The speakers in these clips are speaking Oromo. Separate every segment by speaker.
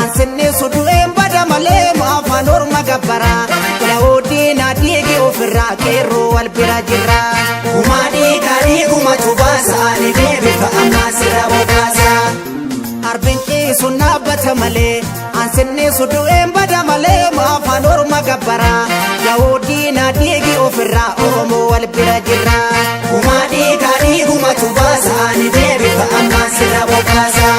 Speaker 1: ansinni sudu'een bada malee maafaan orma gabbara yaa'oodii naadiigi ofirraa qeerroo wal bira jirra gumaa dhiigaa dhiiguma tubaasa ani deebita ammaa sira bobaasa harbin qiisuun dhaabbata malee ansinni sudu'een bada malee maafaan orma gabbara yaa'oodii naadiigi ofirraa oromoo wal bira jirra gumaa dhiigaa dhiiguma tubaasa ani deebita ammaa sira bobaasa.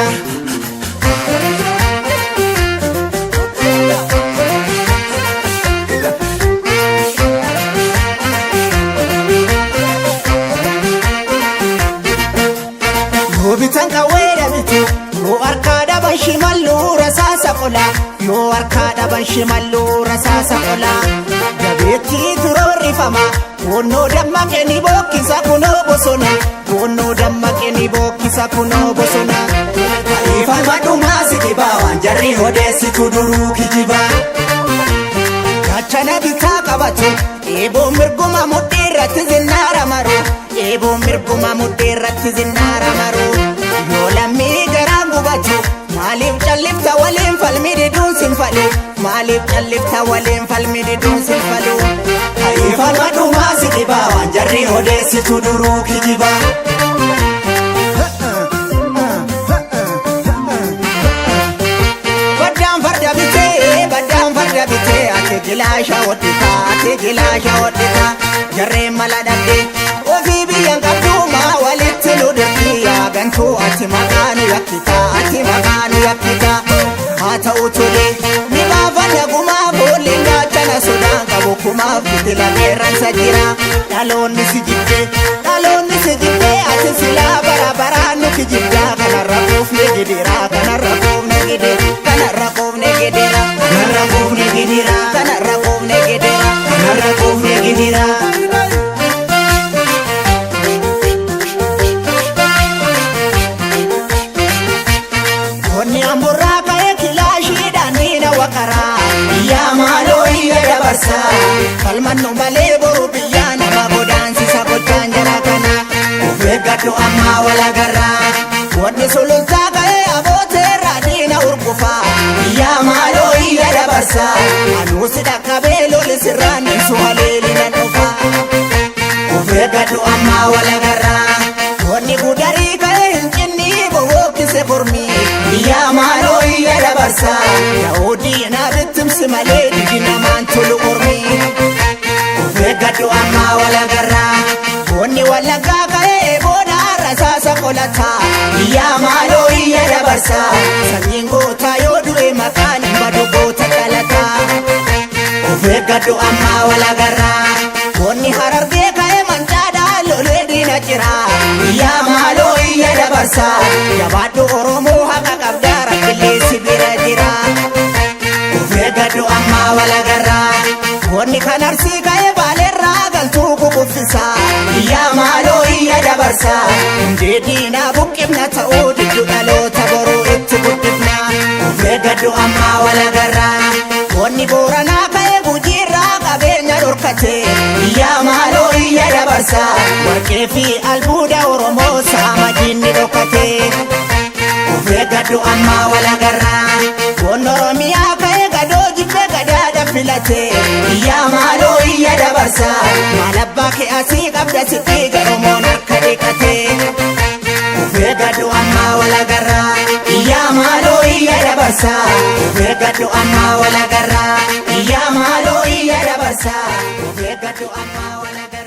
Speaker 1: Bitan kawera bitu yo arkada ban shimallu rasasa qola yo arkada ban shimallu rasasa qola jabeti turori fama wonno dammaqe ni bokkisa kuno bosona wonno dammaqe ni bokkisa kuno bosona ifan maduma sikiba wanjarri hodesi tuduru kijiba kachana bita qabatu ebo mirguma mudirratti zinara maro ebo mirguma mudirratti zinara maro yolammi garangu bachu malif callifta walim falmidi dun sinfalu malif callifta walim falmidi dun sinfalu ifan maduma sikiba wanjarri hodesi tuduru kijiba ate gilasha wadita jarre maladade ofi biyan qabduma walitti nudati gantu ati maqanu yakkita hata utule ni bafanya guma bolinga chana sodan qabu kuma fitila beran sajira dalonni sijibbe ati sila barabara nu kijibda kana raquf ne gidira kana raquf ne gidira kana raquf ne gidira kana raquf ne gidira kana raquf ne gidira kana raquf ne gidira onni amurra kae kilashi danina wakara ya malo ya dabarsa kalmanno male boru biyana mabodansi sabotan jara kana ufegatu amma wala garra onni sulunta kae abote radina urkufa ya malo ya dabarsa anusi dakabelo lisirani suhaleli nanofa ufegatu amma wala garra onni budari kae hinkinni bowokise burmi ya malo ya dabarsa yaudi na bitim simale digina mantulu urmi ufegatu amma wala garra onni wala kakae boda rasasa kolata ya malo ya dabarsa samingo tayo dure makani badugo takalata ufegatu amma wala garra onni hararge kae manjada lole dina jira ya malo ya dabarsa yabadu oromo haqa qabdara bille sibira jira ufegatu amma wala garra onni kanarsi kae balerra galtu kufisa ya malo ya dabarsa dedina buqibna ta'ud dudalo taboru ittibudna ufegatu amma wala garra onni borana kae bujira qabenya dorkate ya malo ya dabarsa warkefi albuda oromo sama jinni dokate ufegatu amma wala garra wonoromiya kae gado jibbe gadada filate ya malo ya dabarsa malabbake asi qabda siqi garomo narkadekate ufegatu amma wala garra ya malo ya dabarsa ufegatu amma wala garra ya malo ya dabarsa ufegatu amma wala garra